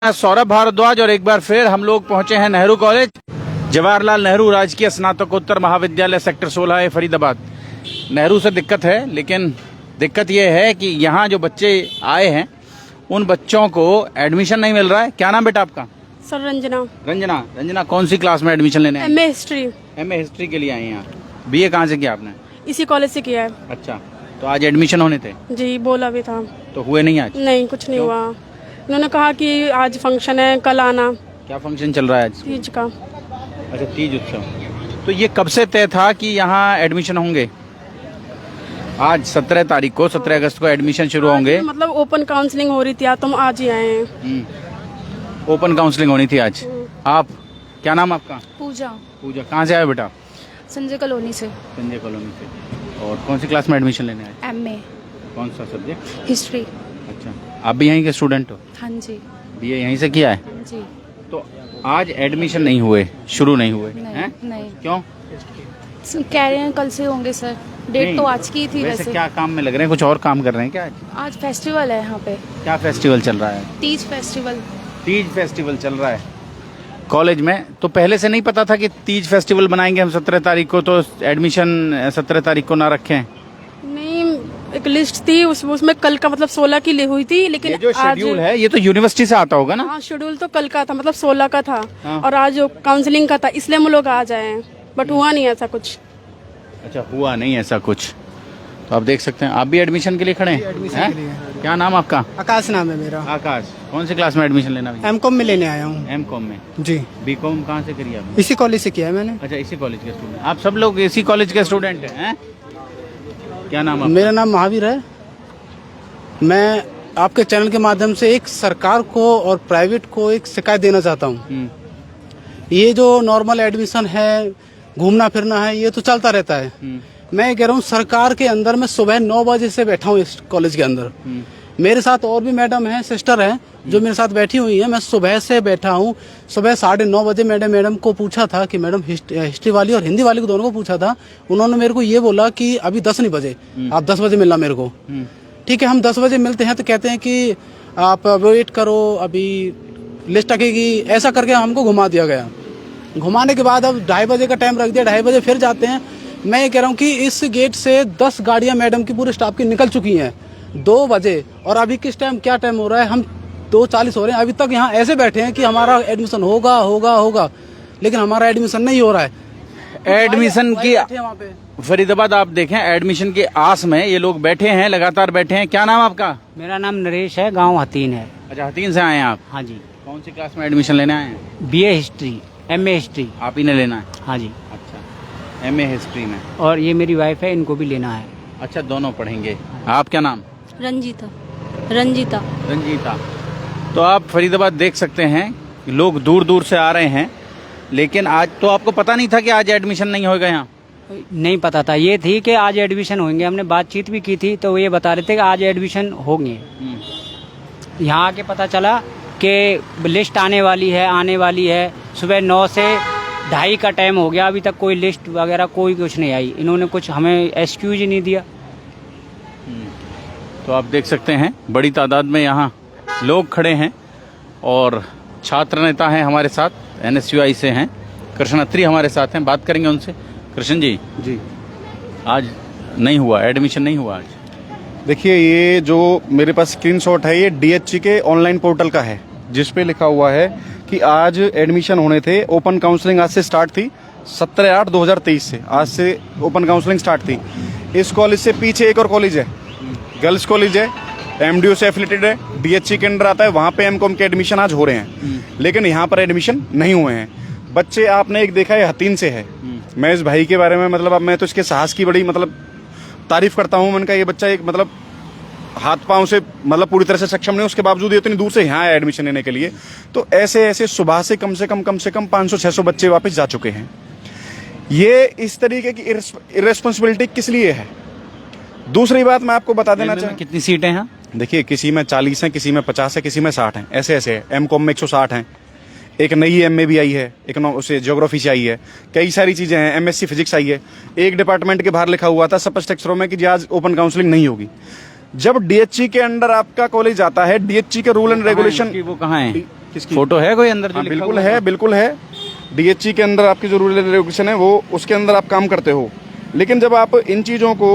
सौरभ भारद्वाज और एक बार फिर हम लोग पहुंचे हैं नेहरू कॉलेज, जवाहरलाल नेहरू राजकीय स्नातकोत्तर महाविद्यालय सेक्टर 16 है फरीदाबाद। नेहरू से दिक्कत है, लेकिन दिक्कत यह है कि यहाँ जो बच्चे आए हैं उन बच्चों को एडमिशन नहीं मिल रहा है। क्या नाम बेटा आपका? सर रंजना। रंजना। रंजना कौन सी क्लास में एडमिशन लेने? MA history. एमए हिस्ट्री के लिए आई हैं आप। बीए कहाँ से किया आपने? इसी कॉलेज से किया है। अच्छा, तो आज एडमिशन होने थे? जी बोला भी था। तो हुए नहीं आज? नहीं, कुछ नहीं हुआ। उन्होंने कहा कि आज फंक्शन है, कल आना। क्या फंक्शन चल रहा है आज? तीज का। अच्छा, तीज उत्सव। तो ये कब से तय था कि यहाँ एडमिशन होंगे? आज 17 तारीख को, 17 अगस्त को एडमिशन शुरू होंगे। मतलब ओपन काउंसलिंग हो रही थी, तुम आज ही आए हैं। ओपन काउंसलिंग होनी थी आज। आप, क्या नाम आपका? पूजा। पूजा। कहाँ से आए बेटा? संजय कॉलोनी से। संजय कॉलोनी से। और कौन सी क्लास में एडमिशन लेने आए? एमए कौन सा सब्जेक्ट? हिस्ट्री। अच्छा, आप भी यहीं के स्टूडेंट हो? हाँ जी। बीए यहीं से किया है? हाँ जी। तो आज एडमिशन नहीं हुए, शुरू नहीं हुए हैं? नहीं। क्यों? कह रहे हैं कल से होंगे सर। डेट तो आज की थी वैसे। क्या काम में लग रहे हैं? कुछ और काम कर रहे हैं क्या आज? आज फेस्टिवल है यहाँ पे। क्या फेस्टिवल चल रहा है? तीज फेस्टिवल। तीज फेस्टिवल चल रहा है कॉलेज में। तो पहले से नहीं पता था कि तीज फेस्टिवल बनाएंगे हम 17 तारीख को, तो एडमिशन 17 तारीख को ना रखें? नहीं, एक लिस्ट थी उसमें कल का मतलब 16 की ली हुई थी, लेकिन ये जो शेड्यूल है ये तो यूनिवर्सिटी से आता होगा ना? हाँ, शेड्यूल तो कल का था, मतलब 16 का था। हाँ। और आज काउंसलिंग का था, इसलिए हम लोग आ जाए हैं, बट हुआ नहीं ऐसा कुछ। अच्छा, हुआ नहीं ऐसा कुछ। तो आप देख सकते हैं, आप भी एडमिशन के लिए खड़े हैं? एडमिशन के लिए। क्या नाम आपका? आकाश नाम है मेरा। आकाश। कौन सी क्लास में एडमिशन लेना है? एमकॉम में लेने आया हूँ। एमकॉम में? जी। बीकॉम कहाँ से करी आपने? इसी कॉलेज से किया है मैंने। अच्छा, इसी कॉलेज के स्टूडेंट। आप सब लोग इसी कॉलेज के स्टूडेंट हैं? क्या नाम आपका? मेरा नाम महावीर है। मैं आपके चैनल के माध्यम से एक सरकार को और प्राइवेट को एक शिकायत देना चाहता हूँ। ये जो नॉर्मल एडमिशन है, घूमना फिरना है, ये तो चलता रहता है। मैं कह रहा हूँ सरकार के अंदर मैं सुबह 9 बजे से बैठा हूँ इस कॉलेज के अंदर। मेरे साथ और भी मैडम हैं, सिस्टर हैं, जो मेरे साथ बैठी हुई हैं। मैं सुबह से बैठा हूँ। सुबह 9:30 बजे मैडम को पूछा था कि मैडम हिस्ट्री वाली और हिंदी वाली को दोनों को पूछा था। उन्होंने मेरे को ये बोला कि अभी 10 नहीं बजे, आप 10 बजे मिलना मेरे को। ठीक है, हम 10 बजे मिलते हैं तो कहते हैं कि आप वेट करो, अभी लिस्ट आएगी। ऐसा करके हमको घुमा दिया गया। घुमाने के बाद अब 2:30 बजे का टाइम रख दिया, 2:30 बजे फिर जाते हैं। मैं ये कह रहा हूँ कि इस गेट से 10 गाड़ियां मैडम की पूरे स्टाफ की निकल चुकी हैं 2 बजे, और अभी किस टाइम क्या टाइम हो रहा है? हम 2:40 हो रहे हैं। अभी तक यहाँ ऐसे बैठे हैं कि हमारा एडमिशन होगा होगा होगा, लेकिन हमारा एडमिशन नहीं हो रहा है। एडमिशन की वहाँ पे फरीदाबाद आप देखें, एडमिशन की आस में ये लोग बैठे हैं, लगातार बैठे हैं। क्या नाम आपका? मेरा नाम नरेश है, गांव हतीन है। अच्छा, हतीन से आए हैं आप? हाँ जी। कौन सी क्लास में एडमिशन लेने आए हैं? BA history, MA history. आप ही ने लेना है? हाँ जी। अच्छा, एमए हिस्ट्री में। और ये मेरी वाइफ है, इनको भी लेना है। अच्छा, दोनों पढ़ेंगे। आप, क्या नाम? रंजीता। रंजीता। रंजीता। तो आप फरीदाबाद देख सकते हैं, लोग दूर दूर से आ रहे हैं, लेकिन आज तो आपको पता नहीं था कि आज एडमिशन नहीं होगा यहाँ? नहीं पता था, ये थी कि आज एडमिशन होंगे। हमने बातचीत भी की थी, तो ये बता रहे थे कि आज एडमिशन होंगे। यहाँ आके पता चला कि लिस्ट आने वाली है। सुबह 9 से 2:30 का टाइम हो गया, अभी तक कोई लिस्ट वगैरह कोई कुछ नहीं आई। इन्होंने कुछ हमें एक्सक्यूज ही नहीं दिया। तो आप देख सकते हैं, बड़ी तादाद में यहाँ लोग खड़े हैं और छात्र नेता हैं हमारे साथ, NSUI से हैं, कृष्ण अत्री हमारे साथ हैं। बात करेंगे उनसे। कृष्ण जी, आज नहीं हुआ, एडमिशन नहीं हुआ आज? देखिए, ये जो मेरे पास स्क्रीनशॉट है, ये DHC के ऑनलाइन पोर्टल का है, जिस पे लिखा हुआ है कि आज एडमिशन होने थे। ओपन काउंसलिंग आज से स्टार्ट थी, 17/8/2023 से आज से ओपन काउंसलिंग स्टार्ट थी। इस कॉलेज से पीछे एक और कॉलेज है, गर्ल्स कॉलेज है, MDU से एफिलेटेड है, DHC के अंडर आता है। वहाँ पे एमकॉम के एडमिशन आज हो रहे हैं, लेकिन यहाँ पर एडमिशन नहीं हुए हैं। बच्चे आपने एक देखा है, हतीन से है। मैं इस भाई के बारे में मतलब अब मैं तो इसके साहस की बड़ी मतलब तारीफ करता हूँ। मैंने कहा ये बच्चा एक मतलब हाथ पांव से मतलब पूरी तरह से सक्षम नहीं, उसके बावजूद ये इतनी दूर से यहाँ आया एडमिशन लेने के लिए। तो ऐसे सुबह से कम से कम 500-600 बच्चे वापस जा चुके हैं। ये इस तरीके की इर्रेस्पॉन्सिबिलिटी किस लिए है? दूसरी बात मैं आपको बता देना चाहूँ, कितनी सीटें हैं? देखिए, किसी में 40 हैं, किसी में 50 है, किसी में 60 हैं, ऐसे है। एमकॉम में 160 हैं। एक नई एमए भी आई है, उसे ज्योग्राफी से आई है, कई सारी चीजें हैं। MSc फिजिक्स आई है। एक डिपार्टमेंट के बाहर लिखा हुआ था स्पष्ट अक्षरों में कि आज ओपन काउंसलिंग नहीं होगी। जब DHC के अंडर आपका कॉलेज आता है, DHC के रूल एंड रेगुलेशन, वो कहाँ है? किसकी? फोटो है कोई अंदर जो हाँ, लिखा बिल्कुल हुआ है, बिल्कुल है। डीएचई के अंदर आपकी जो रूरल एजुकेशन है वो उसके अंदर आप काम करते हो, लेकिन जब आप इन चीज़ों को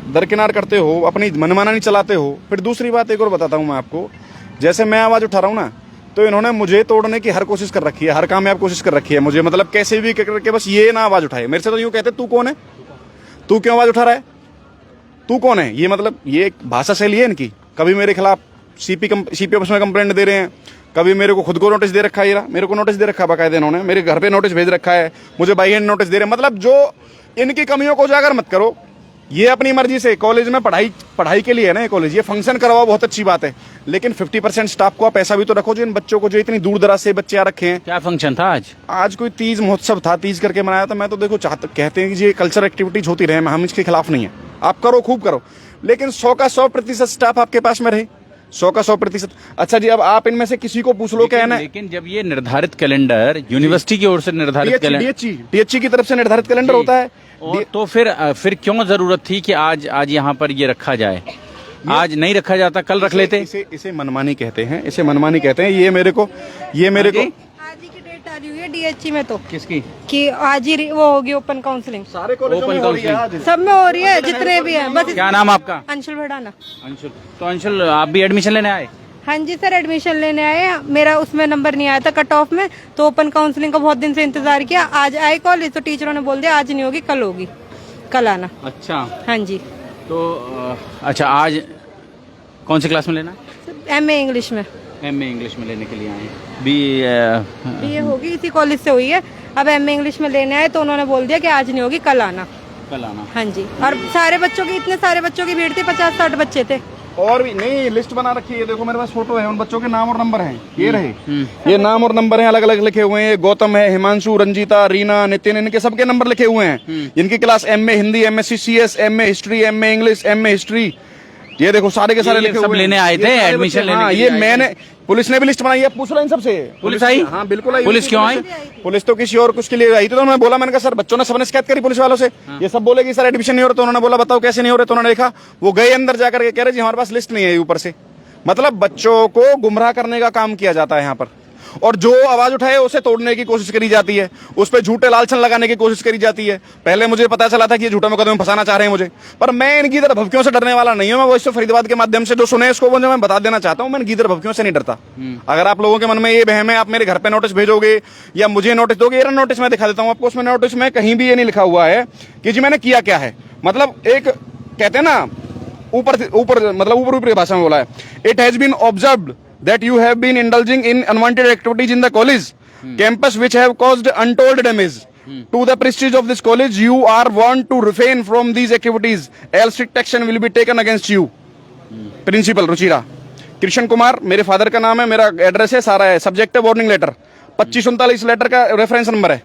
दरकिनार करते हो, अपनी मनमानी चलाते हो, फिर दूसरी बात एक और बताता हूँ मैं आपको, जैसे मैं आवाज़ उठा रहा हूँ ना, तो इन्होंने मुझे तोड़ने की हर कोशिश कर रखी है, हर कामयाब कोशिश कर रखी है मुझे, मतलब कैसे भी करके बस ये ना आवाज़ उठाए। मेरे से तो यूँ कहते तू कौन है, तू क्यों आवाज़ उठा रहा है, तू कौन है, ये मतलब ये एक भाषा शैली है इनकी। कभी मेरे खिलाफ सीपी ऑफिस में कंप्लेंट दे रहे हैं, कभी मेरे को खुद को नोटिस दे रखा है, मेरे को नोटिस दे रखा है बाकायदे, इन्होंने मेरे घर पे नोटिस भेज रखा है, मुझे बाई हैंड नोटिस दे रहे हैं। मतलब जो इनकी कमियों को उजागर मत करो, ये अपनी मर्जी से कॉलेज में पढ़ाई के लिए है ना, ये कॉलेज, ये फंक्शन करवाओ, बहुत अच्छी बात है, लेकिन 50% स्टाफ को आप ऐसा भी तो रखो जो इन बच्चों को, जो इतनी दूर दराज से बच्चे आ रखे हैं। क्या फंक्शन था आज? आज कोई तीज महोत्सव था, तीज करके मनाया था। मैं तो देखो कहते हैं कि ये कल्चरल एक्टिविटीज होती रहे, हम इसके खिलाफ नहीं है, आप करो, खूब करो, लेकिन 100 का 100% स्टाफ आपके पास में रहे, 100 का 100%। अच्छा जी, अब आप इनमें से किसी को पूछ लो क्या है ना, लेकिन जब ये निर्धारित कैलेंडर यूनिवर्सिटी की ओर से निर्धारित कैलेंडर, डीएचई की तरफ से निर्धारित कैलेंडर होता है, तो फिर क्यों जरूरत थी कि आज यहाँ पर ये रखा जाए? आज नहीं रखा जाता, कल रख लेते। इसे मनमानी कहते हैं, इसे मनमानी कहते हैं। ये मेरे को आज ही की डेट आ रही हुई है डीएचई में, तो किसकी? कि आज ही वो होगी ओपन काउंसलिंग, सारे कॉलेजों में हो रही है आज। सब में हो रही है, जितने भी हैं। बस क्या नाम आपका? अंशुल भड़ाना। अंशुल, तो अंशुल आप भी एडमिशन लेने आए? हाँ जी सर, एडमिशन लेने आए, मेरा उसमें नंबर नहीं आया था कट ऑफ में, तो ओपन काउंसलिंग का बहुत दिन से इंतजार किया। आज आए कॉलेज, तो टीचरों ने बोल दिया आज नहीं होगी, कल होगी, कल आना। अच्छा, हाँ जी। तो अच्छा, आज कौन सी क्लास में लेना है? एमए इंग्लिश में। एमए इंग्लिश में लेने के लिए आए। बी ये होगी, इसी कॉलेज से हुई है। अब एमए इंग्लिश में लेने आए, तो उन्होंने बोल दिया कि आज नहीं होगी, कल आना। कल आना। हाँ जी। और सारे बच्चों की, इतने सारे बच्चों की भीड़ थी, 50-60 बच्चे थे। और भी नहीं, लिस्ट बना रखी है, देखो मेरे पास फोटो है, उन बच्चों के नाम और नंबर हैं, ये रहे, ये नाम और नंबर हैं, अलग अलग लिखे हुए हैं। गौतम है, हिमांशु, रंजीता, रीना, नितिन, इनके सबके नंबर लिखे हुए हैं। इनकी class MA Hindi, MSc CS, MA history, MA English, MA history, ये देखो सारे के सारे लिखे सब हुए लेने आए थे, एडमिशन लेने हाँ, के लिए ये आए थे। मैंने, पुलिस ने भी लिस्ट बनाई है, पूछ लो इन सबसे। पुलिस आई? हाँ बिल्कुल आई। पुलिस क्यों आई? पुलिस तो किसी और कुछ के लिए आई थी, तो मैं बोला, मैंने कहा सर बच्चों ने सबने शिकायत करी पुलिस वालों से, ये सब बोले कि सर एडमिशन नहीं हो रहा, तो उन्होंने बोला बताओ कैसे नहीं हो रहे, तो उन्होंने देखा, वो गए अंदर जाकर के कह रहे जी हमारे पास लिस्ट नहीं है ऊपर से। मतलब बच्चों को गुमराह करने का काम किया जाता है यहाँ पर, और जो आवाज उठाए उसे तोड़ने की कोशिश करी जाती है, उस पर झूठे लालछन लगाने की कोशिश करी जाती है। पहले मुझे पता चला था कि ये झूठे मुकदमे में फंसाना चाह रहे हैं मुझे, पर मैं इनकी तरह भभकियों से डरने वाला नहीं हूं। मैं वो इससे फरीदाबाद के माध्यम से जो सुने इसको मैं बता देना चाहता हूं, मैं इनकी तरह भभकियों से नहीं डरता। अगर आप लोगों के मन में ये वहम है, आप मेरे घर पे नोटिस भेजोगे या मुझे नोटिस दोगे, ये नोटिस मैं दिखा देता हूँ आपको, उसमें नोटिस में कहीं भी ये नहीं लिखा हुआ है कि जी मैंने किया क्या है। मतलब एक कहते हैं ना, ऊपर की भाषा में बोला है, it has been observed that you have been indulging in unwanted activities in the college campus which have caused untold damage to the prestige of this college. You are warned to refrain from these activities else strict action will be taken against you. Principal Ruchira Krishna Kumar, मेरे father का नाम है, मेरा address है, सारा है, subject है warning letter, 2539 letter का रेफरेंस नंबर है।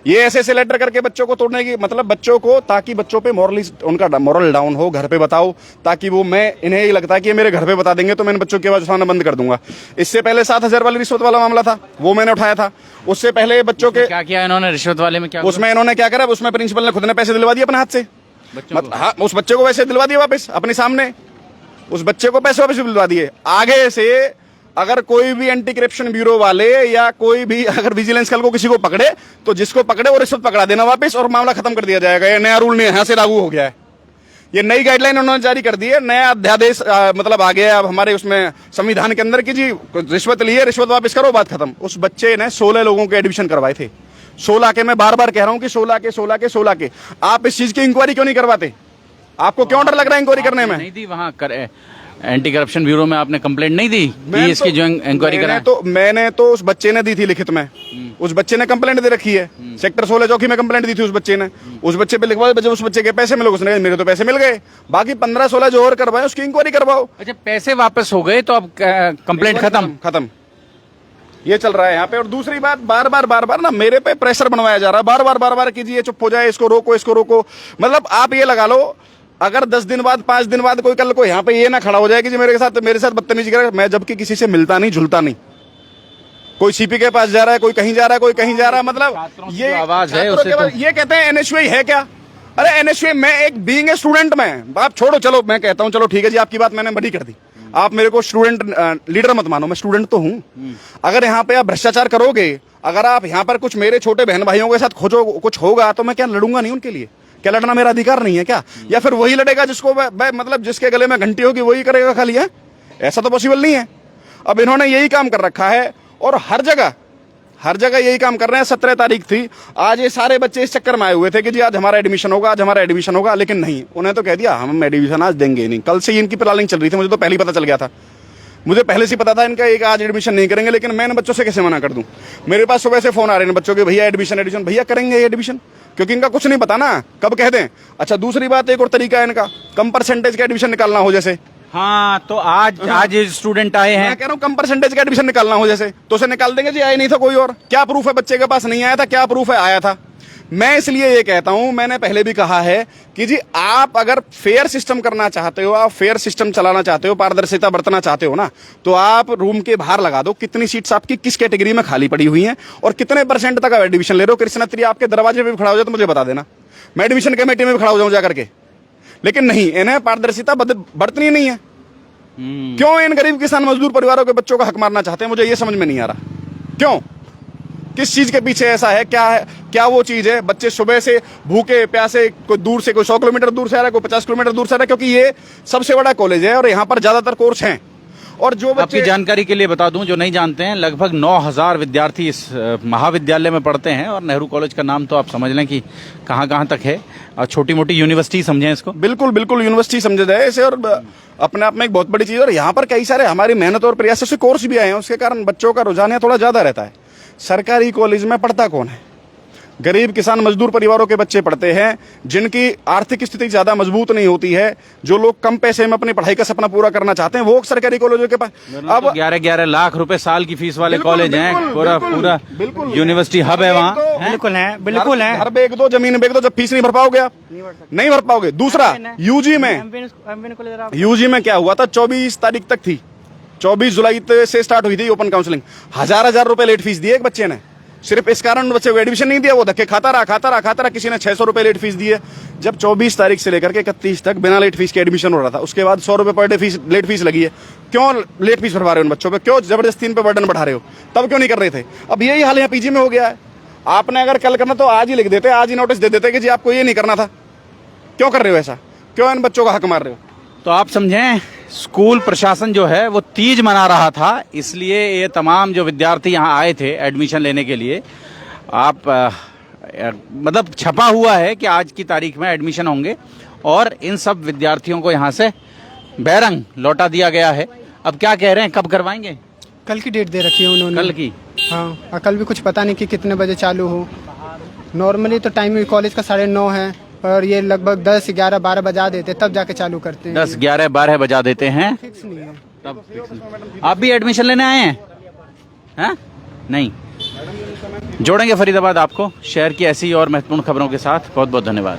ये ऐसे लेटर करके बच्चों को तोड़ने की, मतलब बच्चों को, ताकि बच्चों पे मॉरली उनका मॉरल डाउन हो, घर पे बताओ, ताकि वो, मैं इन्हें ये लगता है कि ये मेरे घर पे बता देंगे तो मैं इन बच्चों की आवाज उठाना बंद कर दूंगा। इससे पहले 7,000 वाली रिश्वत वाला मामला था, वो मैंने उठाया था। उससे पहले बच्चों के क्या किया इन्होंने रिश्वत वाले में? क्या उसमें इन्होंने क्या करा, उसमें प्रिंसिपल ने खुद ने पैसे दिलवा दिए अपने हाथ से, हाँ, उस बच्चे को पैसे दिलवा दिए वापस अपने सामने, उस बच्चे को पैसे वापस दिलवा दिए। आगे से अगर कोई भी एंटी करप्शन ब्यूरो वाले या कोई भी अगर विजिलेंस कल को किसी को पकड़े, तो जिसको पकड़े वो रिश्वत पकड़ा देना वापस और मामला खत्म कर दिया जाएगा। ये नया रूल नहीं यहाँ से लागू हो गया है, ये नई गाइडलाइन उन्होंने जारी कर दी है, नया अध्यादेश मतलब आ गया अब हमारे उसमें संविधान के अंदर कि जी रिश्वत लिए, रिश्वत वापस करो, बात खत्म। उस बच्चे ने 16 लोगों के एडमिशन करवाए थे, 16 के, मैं बार बार कह रहा हूँ कि 16 के। आप इस चीज की इंक्वायरी क्यों नहीं करवाते? आपको क्यों डर लग रहा है इंक्वायरी करने में? नहीं दी वहाँ एंटी करप्शन ब्यूरो में आपने कंप्लेंट नहीं दी कि इसकी जो इंक्वायरी करा? मैंने तो उस बच्चे ने दी थी लिखित में, उस बच्चे ने कंप्लेंट दे रखी है, सेक्टर 16 चौकी में कंप्लेंट दी थी उस बच्चे ने, उस बच्चे पे लिखवाओ, जब उस बच्चे के पैसे मिले, उसने मेरे तो पैसे मिल गए, बाकी 15-16 जो और करवाए उसकी इंक्वायरी करवाओ। अच्छा, पैसे वापस हो गए तो अब कंप्लेंट खत्म, ये चल रहा है यहाँ पे। और दूसरी बात, बार बार ना मेरे पे प्रेशर बनवाया जा रहा है, बार बार कीजिए, चुप हो जाए, इसको रोको। मतलब आप ये लगा लो, अगर 10 दिन बाद 5 दिन बाद कोई कल को यहाँ पे ये ना खड़ा हो जाए कि जी मेरे साथ बदतमीजी करे, मैं जबकि किसी से मिलता नहीं झुलता नहीं, कोई सीपी के पास जा रहा है, कोई कहीं जा रहा है, कोई कहीं जा रहा है, मतलब ये आवाज है उसे तो... ये कहते हैं एनएसयूआई है क्या? अरे एनएसयूआई, मैं एक बीइंग ए स्टूडेंट में, आप छोड़ो, चलो मैं कहता हूँ चलो ठीक है जी, आपकी बात मैंने बड़ी कर दी, आप मेरे को स्टूडेंट लीडर मत मानो, मैं स्टूडेंट तो हूं। अगर यहाँ पे आप भ्रष्टाचार करोगे, अगर आप यहाँ पर कुछ मेरे छोटे बहन भाइयों के साथ खोजो कुछ होगा, तो मैं क्या लड़ूंगा नहीं उनके लिए? क्या लड़ना मेरा अधिकार नहीं है क्या? या फिर वही लड़ेगा जिसको मतलब जिसके गले में घंटी होगी वही करेगा खाली है? ऐसा तो पॉसिबल नहीं है। अब इन्होंने यही काम कर रखा है और हर जगह यही काम कर रहे हैं। 17 तारीख थी, आज ये सारे बच्चे इस चक्कर में आए हुए थे कि जी आज हमारा एडमिशन होगा, आज हमारा एडमिशन होगा, लेकिन नहीं, उन्हें तो कह दिया हम एडमिशन आज देंगे नहीं। कल से ही इनकी प्लानिंग चल रही थी, मुझे तो पहले ही पता चल गया था। मुझे पहले से पता था इनका एक आज एडमिशन नहीं करेंगे, लेकिन मैं इन बच्चों से कैसे मना कर दूं? मेरे पास सुबह से फोन आ रहे हैं बच्चों के, भैया एडमिशन भैया करेंगे एडमिशन, क्योंकि इनका कुछ नहीं पता ना कब कह दें। अच्छा, दूसरी बात एक और तरीका है इनका, कम परसेंटेज का एडमिशन निकालना हो जैसे। हाँ, तो आज स्टूडेंट आए हैं, मैं कह रहा हूँ कम परसेंटेज का एडमिशन निकालना हो जैसे, तो उसे निकाल देंगे जी आया नहीं था कोई और। क्या प्रूफ है बच्चे के पास नहीं आया था? क्या प्रूफ है आया था? मैं इसलिए ये कहता हूं, मैंने पहले भी कहा है कि जी आप अगर फेयर सिस्टम करना चाहते हो, आप फेयर सिस्टम चलाना चाहते हो, पारदर्शिता बरतना चाहते हो ना, तो आप रूम के बाहर लगा दो कितनी सीट्स आपकी किस कैटेगरी में खाली पड़ी हुई हैं और कितने परसेंट तक आप एडमिशन ले रहे हो। कृष्णत्री आपके दरवाजे पे भी खड़ा हो जाए तो मुझे बता देना, मैं एडमिशन कमेटी में भी खड़ा हो जाऊं जाकर के। लेकिन नहीं, इन्हें पारदर्शिता बरतनी नहीं है। क्यों इन गरीब किसान मजदूर परिवारों के बच्चों का हक मारना चाहते हैं? मुझे ये समझ में नहीं आ रहा क्यों, किस चीज के पीछे ऐसा है? क्या वो चीज है? बच्चे सुबह से भूखे प्यासे, कोई दूर से, कोई 100 किलोमीटर दूर से आ रहा है, कोई 50 किलोमीटर दूर से आ रहा है, क्योंकि ये सबसे बड़ा कॉलेज है और यहाँ पर ज्यादातर कोर्स हैं। और जो बच्चे, आपकी जानकारी के लिए बता दूं जो नहीं जानते हैं, लगभग 9000 विद्यार्थी इस महाविद्यालय में पढ़ते हैं और नेहरू कॉलेज का नाम तो आप समझ लें कि कहां तक है, और छोटी मोटी यूनिवर्सिटी समझें इसको। बिल्कुल बिल्कुल यूनिवर्सिटी समझा जाए इसे, और अपने आप में एक बहुत बड़ी चीज। और यहाँ पर कई सारे हमारी मेहनत और प्रयास से कोर्स भी आए हैं, उसके कारण बच्चों का रुझान थोड़ा ज्यादा रहता है। सरकारी कॉलेज में पढ़ता कौन है? गरीब किसान मजदूर परिवारों के बच्चे पढ़ते हैं, जिनकी आर्थिक स्थिति ज्यादा मजबूत नहीं होती है, जो लोग कम पैसे में अपनी पढ़ाई का सपना पूरा करना चाहते हैं, वो सरकारी कॉलेजों के पास। अब 11-11 लाख रुपए साल की फीस वाले कॉलेज हैं, पूरा यूनिवर्सिटी हब है वहाँ। बिल्कुल है, बिल्कुल है। घर बेच दो, जमीन बेच दो, जब फीस नहीं भर पाओगे आप, नहीं भर पाओगे। दूसरा, यूजी में क्या हुआ था? 24 तारीख तक थी, 24 जुलाई से स्टार्ट हुई थी ओपन काउंसलिंग। 1000 रुपए लेट फीस दिए एक बच्चे ने, सिर्फ इस कारण बच्चे को एडमिशन नहीं दिया, वो धक्के खाता रहा। किसी ने 600 रुपए लेट फीस दिए। जब 24 तारीख से लेकर के 31 तक बिना लेट फीस के एडमिशन हो रहा था, उसके बाद 100 रुपए per day fees late fees लगी है। क्यों लेट फीस भरवा रहे हो उन बच्चों पे? क्यों जबरदस्ती इन पे बर्डन बढ़ा रहे हो? तब क्यों नहीं कर रहे थे? अब यही हाल यहाँ पीजी में हो गया है। आपने अगर कल करना तो आज ही लिख देते, आज ही नोटिस दे देते कि जी आपको ये नहीं करना था। क्यों कर रहे हो ऐसा? क्यों इन बच्चों का हक मार रहे हो? तो आप समझें, स्कूल प्रशासन जो है वो तीज मना रहा था, इसलिए ये तमाम जो विद्यार्थी यहाँ आए थे एडमिशन लेने के लिए, आप मतलब छपा हुआ है कि आज की तारीख में एडमिशन होंगे और इन सब विद्यार्थियों को यहाँ से बैरंग लौटा दिया गया है। अब क्या कह रहे हैं, कब करवाएंगे? कल की डेट दे रखी है उन्होंने। कल की? हाँ, और कल भी कुछ पता नहीं कि कितने बजे चालू हो। नॉर्मली तो टाइम कॉलेज का 9:30 है, और ये लगभग 10, 11, 12 बजा देते, तब जाके चालू करते हैं। 10, 11, 12 बजा देते हैं, फिक्स नहीं है। तब फिक्स नहीं। आप भी एडमिशन लेने आए हैं? नहीं। जोड़ेंगे फरीदाबाद आपको शहर की ऐसी और महत्वपूर्ण खबरों के साथ। बहुत बहुत धन्यवाद।